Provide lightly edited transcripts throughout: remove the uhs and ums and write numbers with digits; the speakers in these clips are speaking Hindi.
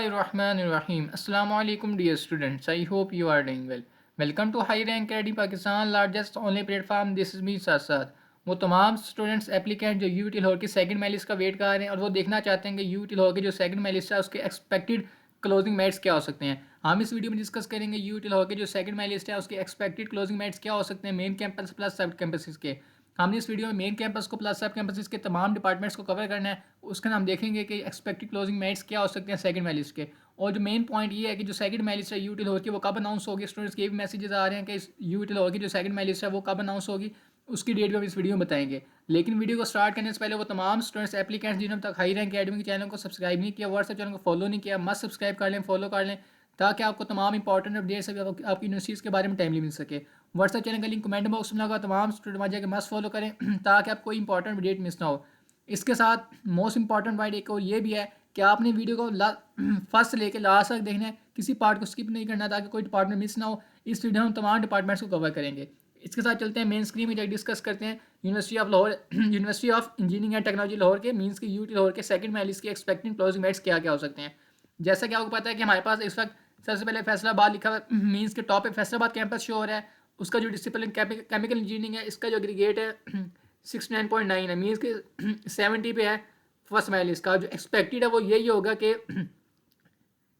Bismillahirrahmanirrahim. Assalamu alaikum dear students. I hope you are doing well. Welcome to High Rank Academy Pakistan, largest online platform. This is me Saad. वो तमाम स्टूडेंट्स एप्लीकेंट जो यूटी लाहौर की सेकंड मेलिस का वेट कर रहे हैं और वो देखना चाहते हैं कि यूटी लाहौर की जो सेकंड मेलिस है उसके एक्सपेक्टेड क्लोजिंग मेट्स क्या हो सकते हैं। हम इस वीडियो में डिस्कस करेंगे यूटी लाहौर की जो सेकंड मेलिस्ट है उसके एक्सपेक्टेड क्लोजिंग मेट्स क्या हो सकते हैं मेन कैंपस प्लस सब कैंपसेस के। हमने इस वीडियो में मेन कैंपस को प्लस सब कैंपसेस के तमाम डिपार्टमेंट्स को कवर करना है। उसके हम देखेंगे कि एक्सपेक्टेड क्लोजिंग मेट्स क्या हो सकते हैं सेकंड मेलिस्ट के। और जो मेन पॉइंट ये है कि जो सेकंड मेलिस्ट है यूटी लाहौर की वो कब अनाउंस होगी। स्टूडेंट्स के भी मैसेजेस आ रहे हैं कि इस यूटी लाहौर की जो सेकंड मेलिस्ट है वो कब अनाउंस होगी, उसकी डेट भी हम इस वीडियो में बताएंगे। लेकिन वीडियो को स्टार्ट करने से पहले वो तमाम स्टूडेंट्स एप्लीकेंट्स जिन्होंने तक हाई रैंक अकेडमी के चैनल को सब्सक्राइब नहीं किया, व्हाट्सएप चैनल को फॉलो नहीं किया, मस्ट सब्सक्राइब कर लें, फॉलो कर लें, ताकि आपको तमाम इंपॉर्टेंट अपडेट्स आपकी यूनिवर्सिटीज़ के बारे में टाइमली मिल सके। व्हाट्सएप चैनल का लिंक कमेंट बॉक्स में लगा, तमाम स्टूडेंट वहाँ जाकर मस्ट फॉलो करें ताकि आपको कोई इंपॉर्टेंट अपडेट मिस ना हो। इसके साथ मोस्ट इंपॉर्टेंट पॉइंट एक और ये भी है कि आपने वीडियो को फर्स्ट से लेकर लास्ट तक देखना है, किसी पार्ट को स्किप नहीं करना ताकि कोई डिपार्टमेंट मिस ना हो। इस वीडियो में हम तमाम डिपार्टमेंट्स को कवर करेंगे। इसके साथ चलते हैं मेन स्क्रीन में जाकर डिस्कस करते हैं university of Lahore university of engineering and technology Lahore के मीन्स की यूटी लाहौर के सेकंड मेलिस के एक्सपेक्टिंग क्लोजिंग मेट्स क्या क्या हो सकते हैं। जैसा कि आपको पता है कि हमारे पास इस वक्त सबसे पहले फैसलाबाद लिखा हुआ मीन्स के टॉप पे फैसलाबाद कैंपस शो हो रहा है। उसका जो डिसिप्लिन केमिकल इंजीनियरिंग है इसका जो एग्रीगेट है 69.9 है, मीन्स के 70 पे है फर्स्ट मेलिस का। जो एक्सपेक्टेड है वो यही होगा कि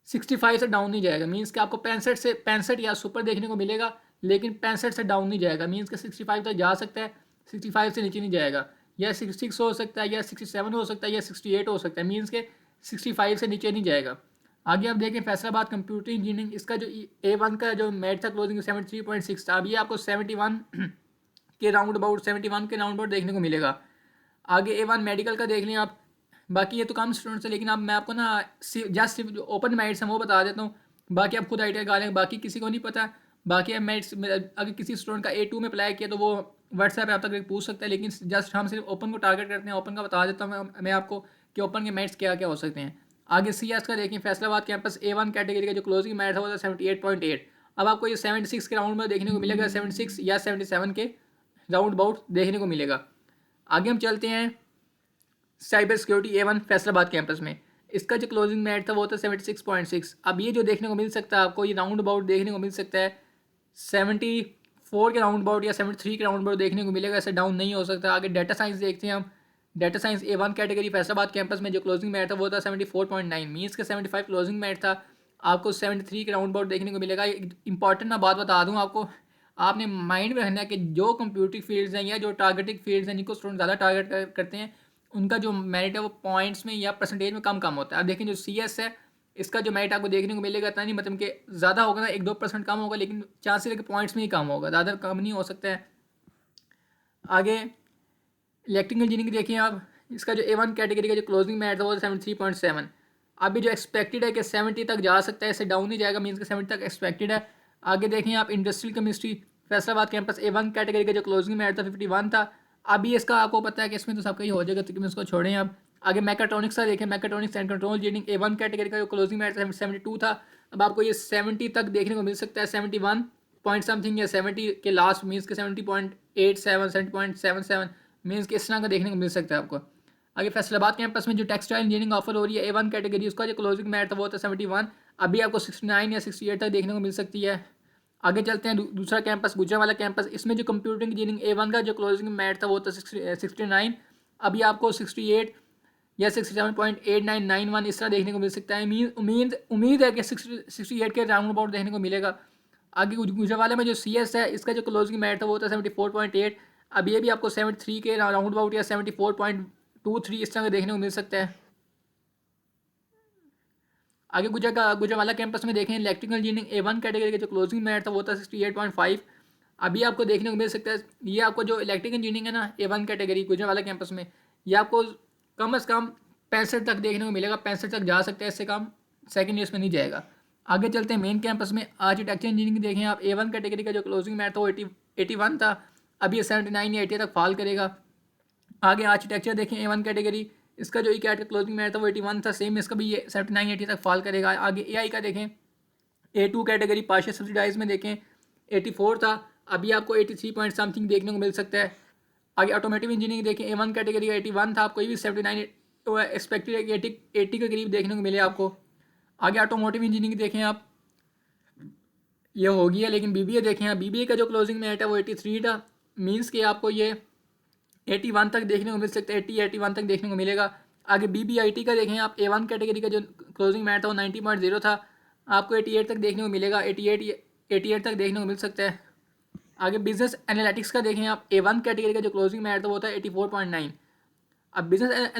65 से डाउन नहीं जाएगा, मीन्स कि आपको 65 या सुपर देखने को मिलेगा, लेकिन 65 से डाउन नहीं जाएगा, मीन्स कि 65 तक जा सकता है, 65 से नीचे नहीं जाएगा। या 66 हो सकता है, या 67 हो सकता है, या 68 हो सकता है, मीन्स के 65 से नीचे नहीं जाएगा। आगे आप देखें फैसलाबाद कंप्यूटर इंजीनियरिंग, इसका जो A1 का जो मेट था क्लोजिंग 73.6 था, अभी आपको 71 के राउंड अबाउट 71 के राउंड अबाउट देखने को मिलेगा। आगे A1 मेडिकल का देख लें आप। बाकी ये तो कम स्टूडेंट्स है, लेकिन अब मैं आपको ना जस्ट सिर्फ जो ओपन मेरिट्स हैं वो बता देता हूँ, बाकी आप खुद आइडिया लगा लें, बाकी किसी को नहीं पता। बाकी अब मेरिट्स अगर किसी स्टूडेंट का A2 में अप्लाई किया तो वो व्हाट्सएप पे आप तक पूछ सकता है, लेकिन जस्ट हम सिर्फ ओपन को टारगेट करते हैं। ओपन का बता देता हूँ मैं आपको कि ओपन के मेरिट्स क्या क्या हो सकते हैं। आगे CS का देखें फैसलाबाद कैंपस A1 कैटेगरी का जो क्लोजिंग मेरिट था वो था 78.8। अब आपको ये 76 के राउंड में देखने को मिलेगा, 76 या 77 के राउंड अबाउट देखने को मिलेगा। आगे हम चलते हैं cyber security A1 Faisalabad campus में, इसका जो क्लोजिंग मेरिट था वो था 76.6। अब ये जो देखने को मिल सकता है आपको, ये राउंड अबाउट देखने को मिल सकता है 74 के राउंड अबाउट या 73 के राउंड अबाउट देखने को मिलेगा, ऐसे डाउन नहीं हो सकता। आगे डाटा साइंस देखते हैं हम। Data science A1 category Faisalabad campus में जो क्लोजिंग मेरिट था वो था 74.9, मीन्स के 75 क्लोजिंग मेरिट था, आपको 73 के राउंड अबाउट देखने को मिलेगा। इंपॉर्टेंट मैं बात बता दूँ आपको, आपने माइंड में रखना है कि जो कंप्यूटर फील्ड्स हैं या जो टारगेटिंग फील्ड्स हैं जिनको स्टूडेंट ज़्यादा टारगेट करते हैं, उनका जो मेरिट है वो पॉइंट्स में या परसेंटेज में कम होता है। अब देखें जो CS है इसका जो मेरिट आपको देखने को मिलेगा इतना नहीं, मतलब कि ज़्यादा होगा ना, 1-2% कम होगा, लेकिन चांसेस है कि पॉइंट्स में ही कम होगा, ज़्यादा कम नहीं हो सकता है। आगे इलेक्ट्रिकल इंजीनियरिंग देखिए आप, इसका जो A1 कैटेगरी का जो क्लोजिंग मेरिट था वो 73.7। अभी जो एक्सपेक्टेड है कि 70 तक जा सकता है, इससे डाउन नहीं जाएगा, मीन्स कि 70 तक एक्सपेक्टेड है। आगे देखें आप industrial chemistry Faisalabad campus A1 category का जो क्लोजिंग मेरिट था 51 था। अभी इसका आपको पता है कि इसमें तो सबका ही हो जाएगा, तो इसको छोड़ें आप। आगे मैकाट्रॉनिक्स का देखें, mechatronics and control engineering A1 category का जो क्लोजिंग मेरिट था 72 था। अब आपको ये 70 तक देखने को मिल सकता है, 71 पॉइंट समथिंग या 70 के लास्ट, मीन्स के 70.87 70.77, मीन्स कि इस तरह का देखने को मिल सकता है आपको। आगे फैसलाबाद कैंपस में जो टेक्सटाइल इंजीनियरिंग ऑफर हो रही है A1 कैटेगरी, उसका जो क्लोजिंग मेरिट था वो था 71, अभी आपको 69 या 68 तक देखने को मिल सकती है। आगे चलते हैं दूसरा कैंपस गुजरांवाला कैंपस, इसमें जो कंप्यूटर इंजीनियरिंग A1 का जो क्लोजिंग मेरिट था वो था 69, अभी आपको 68 या 67.8991 इस तरह देखने को मिल सकता है। उम्मीद है कि 68 के राउंड अबाउट देखने को मिलेगा। आगे गुजरांवाला में जो CS है इसका जो क्लोजिंग मेरिट था वो था 74.8, अब ये भी आपको 73 के राउंड अबाउट या 74.23 इस तरह का देखने को मिल सकता है। आगे गुजरांवाला कैंपस में देखें इलेक्ट्रिकल इंजीनियरिंग A1 कैटेगरी का जो क्लोजिंग मेरिट था वो था 68.5, अभी आपको देखने को मिल सकता है। ये आपको जो इलेक्ट्रिकल इंजीनियरिंग है ना A1 कैटेगरी गुजरांवाला कैंपस में, ये आपको कम से कम 65 तक देखने को मिलेगा, 65 तक जा सकता है, इससे कम सेकेंड ईयर्स में नहीं जाएगा। आगे चलते हैं मेन कैंपस में आर्किटेक्चर इंजीनियरिंग देखें आप, A1 कैटेगरी का जो क्लोजिंग मेरिट था वो 81 था, अभी ये 79 या 80 तक फॉल करेगा। आगे आर्किटेक्चर देखें A1 कैटेगरी, इसका जो कैट का क्लोजिंग मेरिट था वो 81 था, सेम इसका भी ये 79-80 तक फॉल करेगा। आगे AI का देखें A2 कैटेगरी पार्शियल सब्सिडाइज में देखें 84 था, अभी आपको 83 पॉइंट समथिंग देखने को मिल सकता है। आगे ऑटोमेटिव इंजीनियरिंग देखें A1 कैटेगरी का 81 था, आपको ये भी 79 तो एक्सपेक्टेड है कि 80 के करीब देखने को मिले आपको। आगे ऑटोमोटिव इंजीनियरिंग देखें आप, ये हो गया। लेकिन बीबीए देखें आप, बीबीए का जो क्लोजिंग मेरिट है वो 83 था। मीन्स कि आपको ये 81 तक देखने को मिल सकता है, 81 तक देखने को मिलेगा। आगे बीबीआईटी का देखें आप, A1 कैटेगरी का जो क्लोजिंग मेरिट था वो 90.0 था, आपको 88 तक देखने को मिलेगा, 88 तक देखने को मिल सकता है। आगे बिजनेस एनालिटिक्स का देखें आप, A1 कैटेगरी का जो क्लोजिंग मेरिट था वो था 84.9। अब बिजनेस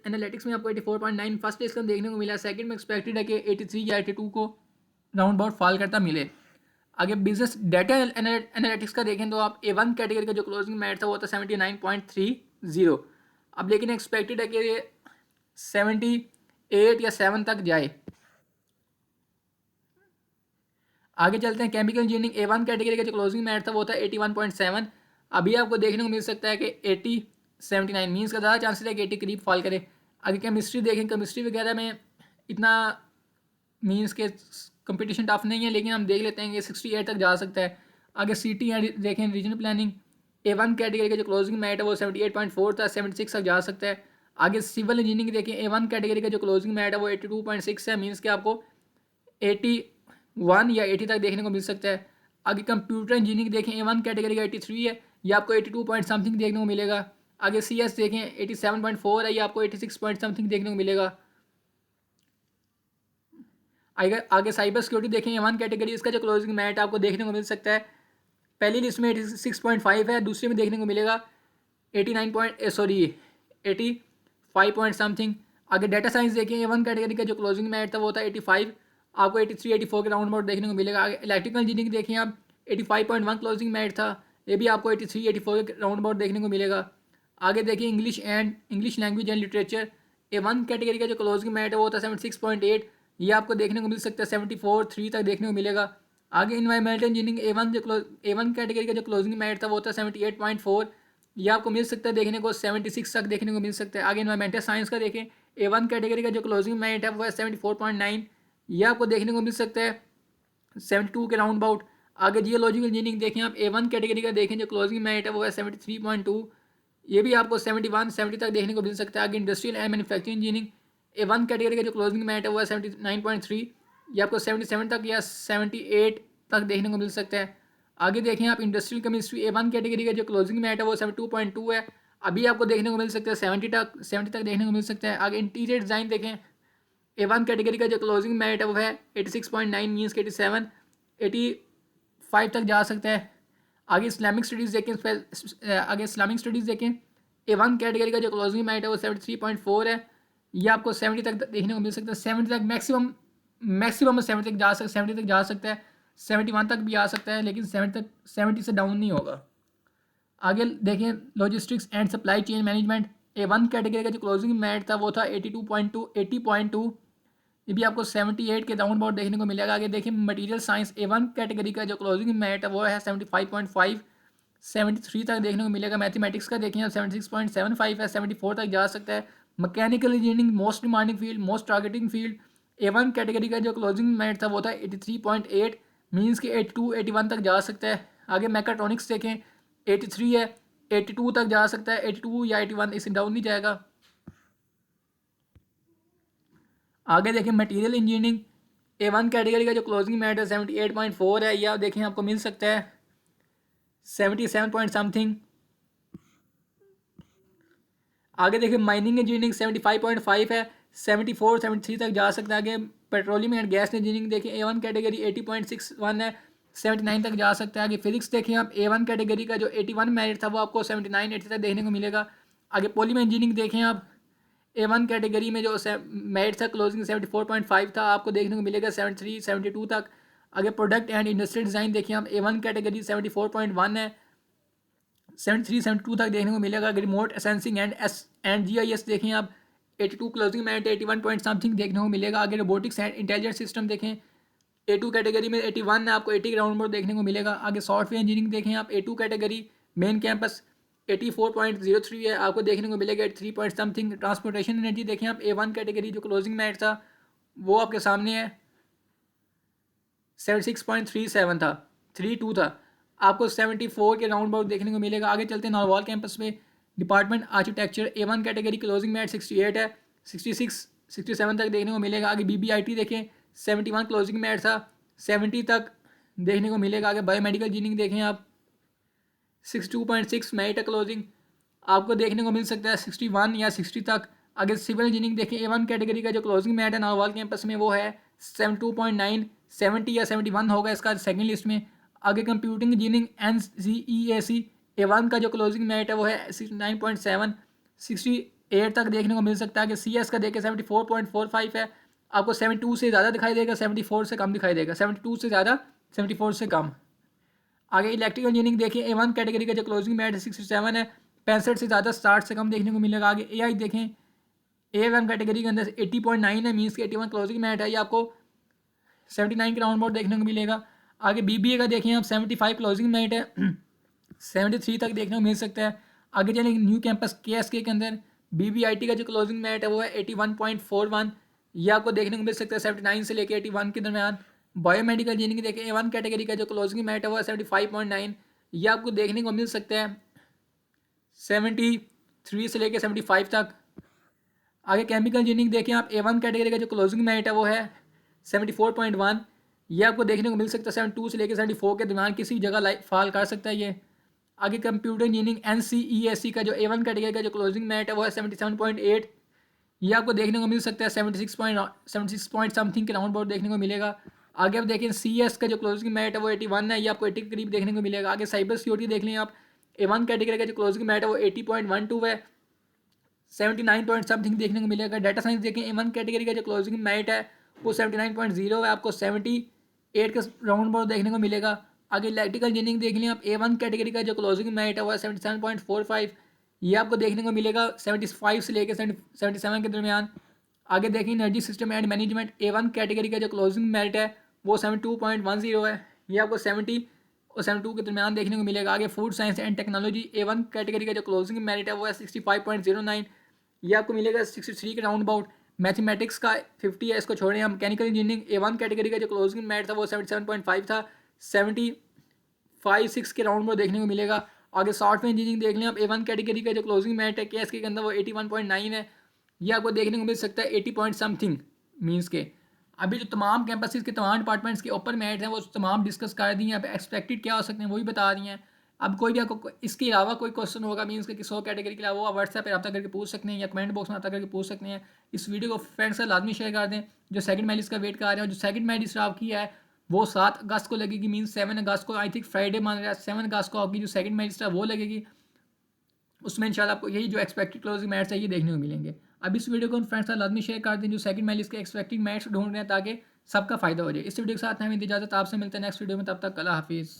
एनालिटिक्स में आपको 84.9 फर्स्ट इसका देखने को मिला, सेकंड में एक्सपेक्टेड है कि 83 या 82 को राउंड अबाउट फॉल करता मिले। आगे बिजनेस डेटा एनालिटिक्स का देखें तो आप A1 कैटेगरी का जो क्लोजिंग मेरिट था वो था 79.30। अब लेकिन एक्सपेक्टेड है कि ये 78 या 7 तक जाए। आगे चलते हैं केमिकल इंजीनियरिंग, A1 कैटेगरी का जो क्लोजिंग मेरिट था वो था 81.7। अभी आपको देखने को मिल सकता है कि 79 मीन्स का ज़्यादा चांसेस है कि 80 करीब फॉल करे। आगे केमिस्ट्री देखें, केमिस्ट्री वगैरह में इतना मीन्स के कंपटीशन टफ नहीं है, लेकिन हम देख लेते हैं कि 68 तक जा सकता है। आगे सिटी देखें, रीजनल प्लानिंग, A1 कैटेगरी का जो क्लोजिंग मेरिट है वो 78.4 था, 76 तक जा सकता है। आगे सिविल इंजीनियरिंग देखें, A1 कैटेगरी का जो क्लोजिंग मेरिट है वो 82.6 है, मीन्स कि आपको 81 या 80 तक देखने को मिल सकता है। आगे कंप्यूटर इंजीनियरिंग देखें, A1 कैटेगरी का 83 है, ये आपको 82 पॉइंट समथिंग देखने को मिलेगा। आगे CS देखें 87.4 है, ये आपको 86 पॉइंट समथिंग देखने को मिलेगा। आगे साइबर सिक्योरिटी देखें, A1 कैटेगरी, इसका जो क्लोजिंग मेरिट आपको देखने को मिल सकता है, पहली लिस्ट में 86.5 है, दूसरे में देखने को मिलेगा 85 पॉइंट समथिंग। आगे डाटा साइंस देखें, A1 कैटेगरी का जो क्लोजिंग मेरिट था वो था 85, आपको 83-84 के राउंड अबाउट देखने को मिलेगा। आगे इलेक्ट्रिकल इंजीनियरिंग देखें आप, 85.1 क्लोजिंग मेरिट था, ये भी आपको 83-84 के राउंड अबाउट देखने को मिलेगा। आगे देखिए English language and literature, A1 category का जो क्लोजिंग मेरिट है वो था 76.8, ये आपको देखने को मिल सकता है 74-3 तक देखने को मिलेगा। आगे इन्वायरमेंटल इंजीनियरिंग, A1 कैटेगरी का जो क्लोजिंग मेरिट था वो था 78.4, ये आपको मिल सकता है देखने को 76 तक देखने को मिल सकता है। आगे इन्वायरमेंटल साइंस का देखें, A1 कैटेगरी का जो क्लोजिंग मेरिट है वो है 74.9, ये आपको देखने को मिल सकता है 72 के राउंड अबाउट। आगे जियोलॉजिकल इंजीनियरिंग देखें आप, A1 कैटेगरी का देखें जो क्लोजिंग मेरिट है वो है 73.2, ये भी आपको 71-70 तक देखने को मिल सकता है। आगे industrial and manufacturing engineering, A1 category का जो क्लोजिंग मेरिट है वो है 79.3, ये आपको 77 तक या 78 तक देखने को मिल सकता है। आगे देखें आप इंडस्ट्रियल केमिस्ट्री, A1 कैटेगरी का जो क्लोजिंग मेरिट है वो 72.2 है, अभी आपको देखने को मिल सकता है 70 तक देखने को मिल सकता है। आगे इंटीरियर डिज़ाइन देखें, A1 कैटेगरी का जो क्लोजिंग मेरिट है वो है 86.9, मीन्स के 85 तक जा सकता है। आगे इस्लामिक स्टडीज़ देखें, A1 कैटेगरी का जो क्लोजिंग मेरिट है वो 73.4 है, ये आपको 70 तक देखने को मिल सकता है। 70 तक मैक्सिमम 70 तक जा सकता है, 70 तक जा सकता है, 71 तक भी आ सकता है, लेकिन 70 से डाउन नहीं होगा। आगे देखें logistics and supply chain management, A1 category का जो क्लोजिंग मेरिट था वो था 80.2, ये भी आपको 78 के राउंड अबाउट देखने को मिलेगा। आगे देखिए मटेरियल साइंस, A1 कैटेगरी का जो क्लोजिंग मेरिट है वो है 75.5, 73 तक देखने को मिलेगा। मैथमेटिक्स का देखें 76.75 है, 74 तक जा सकता है। Mechanical engineering, most demanding field, most targeting field, A1 category का जो क्लोजिंग मेरिट था वो था 83.8, मीन्स कि 82-81 तक जा सकता है। आगे मैकाट्रॉनिक्स देखें 83 है, 82 तक जा सकता है, 82 या 81, इससे डाउन नहीं जाएगा। आगे देखें मटेरियल इंजीनियरिंग, A1 कैटेगरी का जो क्लोजिंग मेरिट है 78.4 है, या देखें आपको मिल सकता है 77 पॉइंट समथिंग। आगे देखिए माइनिंग इंजीनियरिंग 75.5 है, 74-73 तक जा सकता है। आगे पेट्रोलियम एंड गैस इंजीनियरिंग देखिए, A1 कैटेगरी 80.61 है, 79 तक जा सकता है। आगे फिजिक्स देखें आप, A1 कैटेगरी का जो 81 मेरिट था वो आपको 79-80 तक देखने को मिलेगा। आगे पॉलीमर इंजीनियरिंग देखें आप, A1 कैटेगरी में जो मेरिट था क्लोजिंग 74.5 था, आपको देखने को मिलेगा 73-72 तक। आगे प्रोडक्ट एंड इंडस्ट्रियल डिज़ाइन देखिए आप, A1 कैटेगरी 74.1 है, 73-72 तक देखने को मिलेगा। अगर रिमोट सेंसिंग एंड GIS देखें आप, 82 क्लोजिंग मेरिट, 81 पॉइंट समथिंग देखने को मिलेगा। आगे रोबोटिक्स एंड इंटेलिजेंट सिस्टम देखें, A2 कैटेगरी में 81 है, आपको 80 के राउंड में देखने को मिलेगा। आगे सॉफ्टवेयर इंजीनियरिंग देखें आप, A2 कैटेगरी मेन कैंपस 84.03 है, आपको देखने को मिलेगा 83 पॉइंट समथिंग। ट्रांसपोर्टेशन एनर्जी देखें आप, A1 कैटेगरी जो क्लोजिंग मेरिट था वो आपके सामने है 76.37 था, 32 था, आपको 74 के राउंड अबाउट देखने को मिलेगा। आगे चलते हैं नॉर्वाल कैंपस में, department architecture, A1 category closing merit 68 है, 66-67 तक देखने को मिलेगा। आगे BBIT देखें 71 क्लोजिंग मैट था, 70 तक देखने को मिलेगा। आगे बायोमेडिकल इंजीनियरिंग देखें आप 62.6 मैट क्लोजिंग आपको देखने को मिल सकता है 61 या 60 तक। आगे सिविल इंजीनियरिंग देखें A1 कैटेगरी का जो क्लोजिंग मैट है नागौर कैंपस में वो है 72.9, 70 या 71 होगा इसका सेकंड लिस्ट में। आगे कंप्यूटिंग इंजीनियरिंग NCEAC A1 का जो क्लोजिंग मैट है वो है 69.7, 68 तक देखने को मिल सकता है। कि CS का देखें 74.45 है, आपको 72 से ज़्यादा दिखाई देगा, 74 से कम दिखाई देगा, 72 से ज़्यादा 74 से कम। आगे इलेक्ट्रिकल इंजीनियरिंग देखिए A1 कैटेगरी का जो क्लोजिंग मैट है 67 है, 65 से ज़्यादा 60 से कम देखने को मिलेगा। आगे AI देखें A1 कैटेगरी के अंदर 80.9 है, मीन्स के 81 क्लोजिंग मैट है, ये आपको 79 के राउंड अबाउट देखने को मिलेगा। आगे BBA का देखें आप 75 क्लोजिंग मैट है, 73 तक देखने को मिल सकता है। आगे चलें न्यू कैंपस KSK के अंदर BBIT का जो क्लोजिंग मैट है वो है 81.41, ये आपको देखने को मिल सकता है 79 से लेकर 81 के दरमियान। बायोमेडिकल इंजीनियरिंग देखें A1 कैटेगरी का जो क्लोजिंग मैट है वो है 75.9, ये आपको देखने को मिल सकता है 73 से लेकर 75 तक। आगे केमिकल इंजीनियरिंग देखें आप A1 कैटेगरी का जो क्लोजिंग मैट है वो है 74.1, ये आपको देखने को मिल सकता है 72 से लेकर 74 के दरमियान किसी भी जगह फॉल कर सकता है ये। आगे कंप्यूटर इंजीनियरिंग NCEAC का जो A1 कैटेगरी का जो क्लोजिंग मैट है वो है 77.8, ये आपको देखने को मिल सकता है 76 पॉइंट समथिंग के राउंड अबाउट देखने को मिलेगा। आगे आप देखें CS का जो क्लोजिंग मैट है वो 81 है, ये आपको 80 के करीब देखने को मिलेगा। आगे साइबर सिक्योरिटी देख लें आप A1 कैटेगरी का जो क्लोजिंग मैट है वो 80.12 है, 79 पॉइंट समथिंग देखने को मिलेगा। डाटा साइंस देखें A1 कैटेगरी का जो क्लोजिंग मैट है वो 79.0 है, आपको 78 का राउंड अबाउट देखने को मिलेगा। आगे इलेक्ट्रिकल इंजीनियरिंग देख लें आप A1 कैटेगरी का जो क्लोजिंग मैट है वो है 77.45, ये आपको देखने को मिलेगा 75 से लेकर 77 के दरमियान। आगे देखें energy system and management A1 category का जो क्लोजिंग मेरिट है वो 72.10 है, ये आपको 70 और 72 के दरमियान देखने को मिलेगा। आगे food science and technology A1 category का जो क्लोजिंग मेरिट है वो है 65.09, ये आपको मिलेगा 63 के राउंड अबाउट। मैथमेटिक्स का 50 है, इसको छोड़ें हम। मैकेनिकल इंजीनियरिंग A1 कैटेगरी का जो क्लोजिंग मेरिट था वो 77.5 था, 75-6 के राउंड में देखने को मिलेगा। आगे सॉफ्टवेयर इंजीनियरिंग देख लें आप A1 कैटेगरी का जो क्लोजिंग मेरिट है KSK के अंदर वो 81.9 है, ये आपको देखने को मिल सकता है 80 पॉइंट समथिंग। मीन्स के अभी जो तमाम कैंपसेस के तमाम डिपार्टमेंट्स के ओपन मेरिट हैं वो तमाम डिस्कस कर दी हैं। अब एक्सपेक्टेड क्या हो सकते हैं वो भी बता दी हैं। अब कोई भी आपको इसके अलावा कोई क्वेश्चन होगा मीन्स के किसी और कैटेगरी के अलावा, वो व्हाट्सएप पर रब्ता करके पूछ सकते हैं या कमेंट बॉक्स में रब्ता करके पूछ सकते हैं। इस वीडियो को फ्रेंड्स से लाजमी शेयर कर दें जो सेकंड मेरिट का वेट कर रहे हैं। जो सेकंड मेरिट स्टाफ की है वो 7 अगस्त को लगेगी, मीन्स 7 अगस्त को, आई थिंक फ्राइडे मान रहा है, 7 अगस्त को आपकी जो सेकंड मेरिट है वो लगेगी। उसमें इंशाल्लाह आपको यही जो एक्सपेक्टेड क्लोजिंग मैट्स है ये देखने को मिलेंगे। अब इस वीडियो को फ्रेंड्स साथ लाजमी शेयर कर दें जो सेकंड मेरिट के एक्सपेक्टेड मैट्स ढूंढ रहे हैं ताकि सबका फायदा हो जाए। इस वीडियो के साथ हमें इजाजत, आपसे मिलते हैं नेक्स्ट वीडियो में, तब तक अल्लाह हाफिज़।